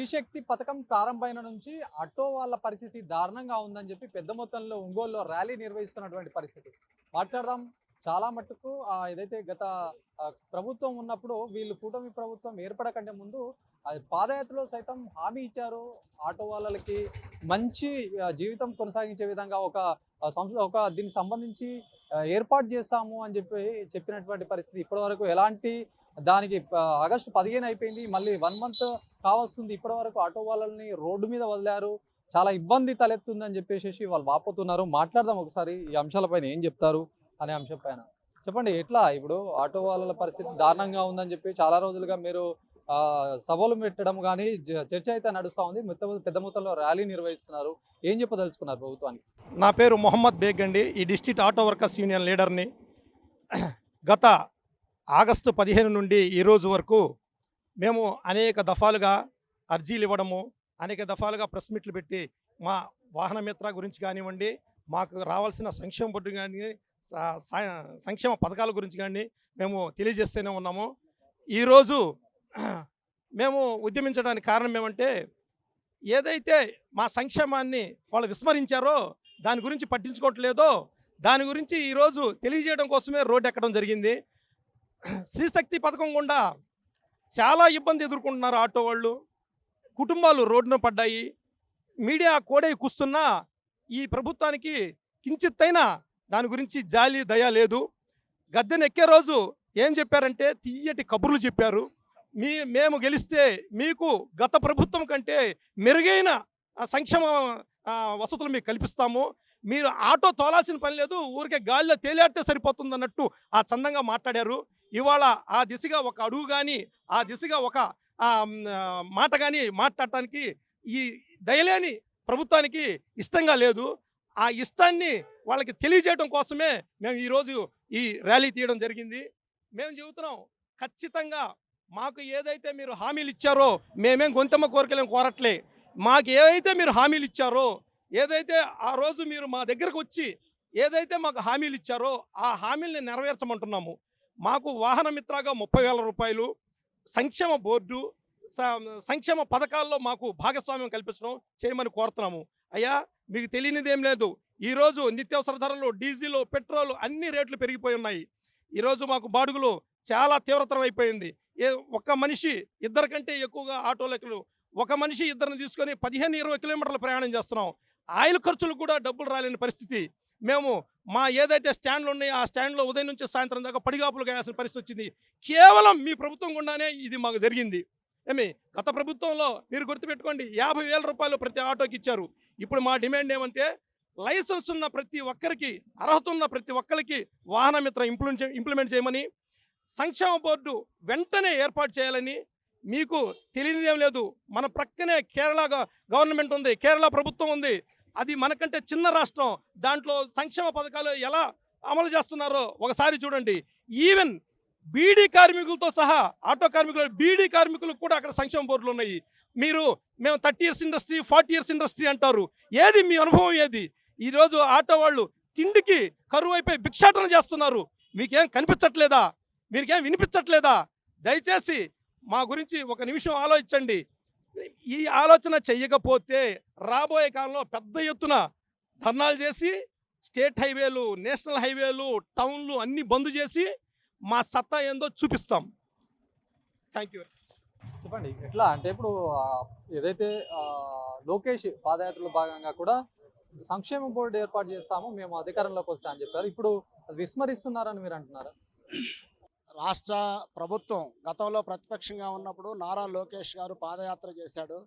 శ్రీశక్తి పథకం ప్రారంభమైన నుంచి ఆటో వాళ్ళ పరిస్థితి దారుణంగా ఉందని చెప్పి పెద్ద మొత్తంలో ఒంగోలులో ర్యాలీ నిర్వహిస్తున్నటువంటి పరిస్థితి. మాట్లాడదాం. చాలా మట్టుకు ఏదైతే గత ప్రభుత్వం ఉన్నప్పుడు వీళ్ళు కూటమి ప్రభుత్వం ఏర్పడకంటే ముందు పాదయాత్రలో సైతం హామీ ఇచ్చారు. ఆటో వాళ్ళకి మంచి జీవితం కొనసాగించే విధంగా ఒక దీనికి సంబంధించి ఏర్పాటు చేస్తాము అని చెప్పినటువంటి పరిస్థితి. ఇప్పటివరకు ఎలాంటి దానికి ఆగస్టు 15 అయిపోయింది. మళ్ళీ 1 మంత్ కావస్తుంది. ఇప్పటి వరకు ఆటో వాళ్ళని రోడ్డు మీద వదిలారు. చాలా ఇబ్బంది తలెత్తుందని చెప్పేసి వాళ్ళు వాపోతున్నారు. మాట్లాడదాం ఒకసారి ఈ అంశాలపైన ఏం చెప్తారు అనే అంశం పైన. చెప్పండి, ఎట్లా ఇప్పుడు ఆటో వాళ్ళ పరిస్థితి దారుణంగా ఉందని చెప్పి చాలా రోజులుగా మీరు సభలు పెట్టడం కానీ చర్చ అయితే నడుస్తూ ఉంది. పెద్ద మొత్తంలో ర్యాలీ నిర్వహిస్తున్నారు. ఏం చెప్పదలుచుకున్నారు ప్రభుత్వానికి? నా పేరు మొహమ్మద్ బేగ్ అండి. ఈ డిస్ట్రిక్ట్ ఆటో వర్కర్స్ యూనియన్ లీడర్ని. గత ఆగస్టు 15 నుండి ఈరోజు వరకు మేము అనేక దఫాలుగా అర్జీలు ఇవ్వడము, అనేక దఫాలుగా ప్రెస్ మీట్లు పెట్టి మా వాహన మిత్ర గురించి కానివ్వండి, మాకు రావాల్సిన సంక్షేమ బోర్డు కానీ సంక్షేమ పథకాల గురించి కానీ మేము తెలియజేస్తూనే ఉన్నాము. ఈరోజు మేము ఉద్యమించడానికి కారణం ఏమంటే, ఏదైతే మా సంక్షేమాన్ని వాళ్ళు విస్మరించారో, దాని గురించి పట్టించుకోవట్లేదో, దాని గురించి ఈరోజు తెలియజేయడం కోసమే రోడ్డు ఎక్కడం జరిగింది. శ్రీశక్తి పథకం గుండా చాలా ఇబ్బంది ఎదుర్కొంటున్నారు ఆటో వాళ్ళు. కుటుంబాలు రోడ్డున పడ్డాయి. మీడియా కోడై కూస్తున్నా ఈ ప్రభుత్వానికి కించిత్తైనా దాని గురించి జాలి దయ లేదు. గద్దెనెక్కే రోజు ఏం చెప్పారంటే తీయటి కబుర్లు చెప్పారు. మేము గెలిస్తే మీకు గత ప్రభుత్వం కంటే మెరుగైన సంక్షేమ వసతులు మీకు కల్పిస్తాము, మీరు ఆటో తోలాల్సిన పని లేదు, ఊరికే గాలిలో తేలియాడితే సరిపోతుంది అన్నట్టు ఆ చందంగా మాట్లాడారు. ఇవాళ ఆ దిశగా ఒక అడుగు కానీ, ఆ దిశగా ఒక మాట కానీ మాట్లాడటానికి ఈ దయలేని ప్రభుత్వానికి ఇష్టంగా లేదు. ఆ ఇష్టాన్ని వాళ్ళకి తెలియజేయడం కోసమే మేము ఈరోజు ఈ ర్యాలీ తీయడం జరిగింది. మేము చెబుతున్నాం, ఖచ్చితంగా మాకు ఏదైతే మీరు హామీలు ఇచ్చారో, మేమేం గొంతమ్మ కోరికలేం కోరట్లే. మాకు ఏవైతే మీరు హామీలు ఇచ్చారో, ఏదైతే ఆ రోజు మీరు మా దగ్గరకు వచ్చి ఏదైతే మాకు హామీలు ఇచ్చారో ఆ హామీల్ని నెరవేర్చమంటున్నాము. మాకు వాహన మిత్రగా 30,000 రూపాయలు, సంక్షేమ బోర్డు, సంక్షేమ పథకాల్లో మాకు భాగస్వామ్యం కల్పించడం చేయమని కోరుతున్నాము. అయ్యా, మీకు తెలియనిదేం లేదు. ఈరోజు నిత్యావసర ధరలు, డీజిల్, పెట్రోల్ అన్ని రేట్లు పెరిగిపోయి ఉన్నాయి. ఈరోజు మాకు బాడుగులు చాలా తీవ్రతరం అయిపోయింది. ఒక్క మనిషి ఇద్దరి కంటే ఎక్కువగా ఆటోలకు ఒక మనిషి ఇద్దరిని తీసుకొని 15-20 కిలోమీటర్లు ప్రయాణం చేస్తున్నాం. ఆయిల్ ఖర్చులు కూడా డబ్బులు రాలేని పరిస్థితి. మేము మా ఏదైతే స్టాండ్లు ఉన్నాయో ఆ స్టాండ్లో ఉదయం నుంచి సాయంత్రం దాకా పడిగాపులు కాయాల్సిన పరిస్థితి వచ్చింది. కేవలం మీ ప్రభుత్వం గుండానే ఇది మాకు జరిగింది. గత ప్రభుత్వంలో మీరు గుర్తుపెట్టుకోండి, 50,000 రూపాయలు ప్రతి ఆటోకి ఇచ్చారు. ఇప్పుడు మా డిమాండ్ ఏమంటే, లైసెన్స్ ఉన్న ప్రతి ఒక్కరికి, అర్హత ఉన్న ప్రతి ఒక్కరికి వాహన మిత్ర ఇంప్లిమెంట్ చేయమని, సంక్షేమ బోర్డు వెంటనే ఏర్పాటు చేయాలని. మీకు తెలియనిదేం లేదు, మన ప్రక్కనే కేరళ గవర్నమెంట్ ఉంది, కేరళ ప్రభుత్వం ఉంది. అది మనకంటే చిన్న రాష్ట్రం. దాంట్లో సంక్షేమ పథకాలు ఎలా అమలు చేస్తున్నారో ఒకసారి చూడండి. ఈవెన్ బీడీ కార్మికులతో సహా, ఆటో కార్మికులు, బీడీ కార్మికులకు కూడా అక్కడ సంక్షేమ బోర్డులు ఉన్నాయి. మేము 30 ఇయర్స్ ఇండస్ట్రీ, 40 ఇయర్స్ ఇండస్ట్రీ అంటారు. ఏది మీ అనుభవం ఏది? ఈరోజు ఆటో వాళ్ళు తిండికి కరువు అయిపోయి భిక్షాటన చేస్తున్నారు. మీకేం కనిపించట్లేదా? మీకేం వినిపించట్లేదా? దయచేసి మా గురించి ఒక నిమిషం ఆలోచించండి. ఈ ఆలోచన చెయ్యకపోతే రాబోయే కాలంలో పెద్ద ఎత్తున ధర్నాలు చేసి, స్టేట్ హైవేలు, నేషనల్ హైవేలు, టౌన్లు అన్నీ బంద్ చేసి మా సత్తా ఏందో చూపిస్తాం. Thank you. చెప్పండి, ఎట్లా అంటే ఇప్పుడు ఏదైతే లోకేష్ పాదయాత్రలో భాగంగా కూడా సంక్షేమ బోర్డు ఏర్పాటు చేస్తాము మేము అధికారంలోకి వస్తా అని చెప్పారు. ఇప్పుడు విస్మరిస్తున్నారని మీరు అంటున్నారా? రాష్ట్ర ప్రభుత్వం గతంలో ప్రతిపక్షంగా ఉన్నప్పుడు నారా లోకేష్ గారు పాదయాత్ర చేశాడు.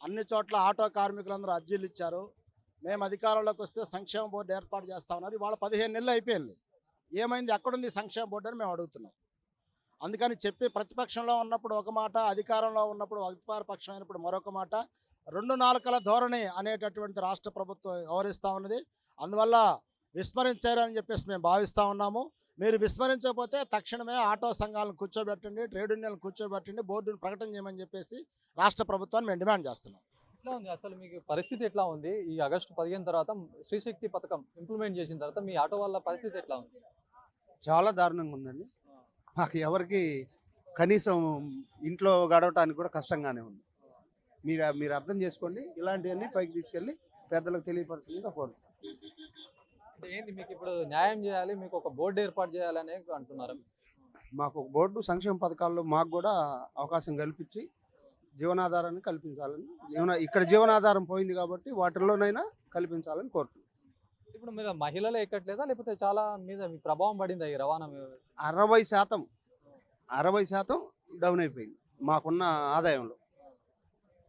అన్ని చోట్ల ఆటో కార్మికులందరూ అర్జీలు ఇచ్చారు. మేము అధికారంలోకి వస్తే సంక్షేమ బోర్డు ఏర్పాటు చేస్తా ఉన్నారు. ఇవాళ 15 నెలలు అయిపోయింది. ఏమైంది? ఎక్కడుంది సంక్షేమ బోర్డు అని మేము అడుగుతున్నాం. అందుకని చెప్పి ప్రతిపక్షంలో ఉన్నప్పుడు ఒక మాట, అధికారంలో ఉన్నప్పుడు అధికార పక్షం అయినప్పుడు మరొక మాట, 2 నాలుకల ధోరణి అనేటటువంటి రాష్ట్ర ప్రభుత్వం వ్యవహరిస్తూ ఉన్నది. అందువల్ల విస్మరించారని చెప్పేసి మేము భావిస్తూ ఉన్నాము. మీరు విస్మరించకపోతే తక్షణమే ఆటో సంఘాలను కూర్చోబెట్టండి, ట్రేడ్ యూనియన్లు కూర్చోబెట్టండి, బోర్డును ప్రకటన చేయమని చెప్పేసి రాష్ట్ర ప్రభుత్వాన్ని మేము డిమాండ్ చేస్తున్నాం. ఎట్లా ఉంది అసలు మీకు పరిస్థితి? ఎట్లా ఉంది ఈ ఆగస్టు 15 తర్వాత శ్రీశక్తి పథకం ఇంప్లిమెంట్ చేసిన తర్వాత మీ ఆటో వాళ్ళ పరిస్థితి ఎట్లా ఉంది? చాలా దారుణంగా ఉందండి. మాకు ఎవరికి కనీసం ఇంట్లో గడవటానికి కూడా కష్టంగానే ఉంది. మీరు అర్థం చేసుకోండి. ఇలాంటివన్నీ పైకి తీసుకెళ్ళి పెద్దలకు తెలియపరచుగా కోరుతున్నాను. అంటే ఏంది మీకు ఇప్పుడు న్యాయం చేయాలి, మీకు ఒక బోర్డు ఏర్పాటు చేయాలని అంటున్నారు. మాకు ఒక బోర్డు సంక్షేమ పథకాల్లో మాకు కూడా అవకాశం కల్పించి జీవనాధారాన్ని కల్పించాలని ఇక్కడ జీవనాధారం పోయింది కాబట్టి వాటిల్లోనైనా కల్పించాలని కోరుతున్నాను. ఇప్పుడు మీరు మహిళలు ఎక్కట్లేదా, లేకపోతే చాలా మీద మీ ప్రభావం పడిందా ఈ రవాణా మీద? 60% డౌన్ అయిపోయింది మాకున్న ఆదాయంలో.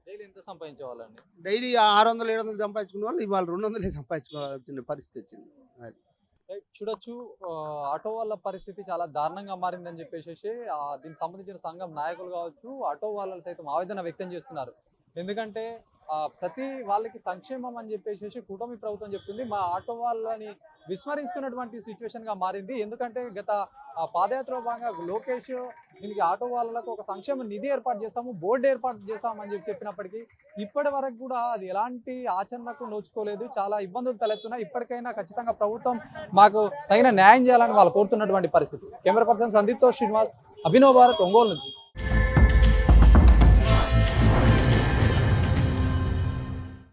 డైలీ ఎంత సంపాదించే వాళ్ళండి? డైలీ 600-700 సంపాదించుకునే వాళ్ళు ఇవాళ 200 సంపాదించుకోవాల్సిన పరిస్థితి వచ్చింది. అది చూడొచ్చు, ఆటో వాళ్ళ పరిస్థితి చాలా దారుణంగా మారిందని చెప్పేసి దీనికి సంబంధించిన సంఘం నాయకులు కావచ్చు, ఆటో వాళ్ళు సైతం ఆవేదన వ్యక్తం చేస్తున్నారు. ఎందుకంటే ప్రతి వాళ్ళకి సంక్షేమం అని చెప్పేసి కూటమి ప్రభుత్వం చెప్తుంది, మా ఆటో వాళ్ళని విస్మరిస్తున్నటువంటి సిచ్యువేషన్ గా మారింది. ఎందుకంటే గత పాదయాత్ర భాగంగా లోకేష్ దీనికి ఆటో వాళ్ళకు ఒక సంక్షేమ నిధి ఏర్పాటు చేస్తాము, బోర్డు ఏర్పాటు చేస్తామని చెప్పినప్పటికీ ఇప్పటి వరకు కూడా అది ఎలాంటి ఆచరణకు నోచుకోలేదు. చాలా ఇబ్బందులు తలెత్తున్నాయి. ఇప్పటికైనా ఖచ్చితంగా ప్రభుత్వం మాకు తగిన న్యాయం చేయాలని వాళ్ళు కోరుతున్నటువంటి పరిస్థితి. కెమెరా పర్సన్ సందీప్తో శ్రీనివాస్, అభినవ్ భారత్, ఒంగోలు నుంచి.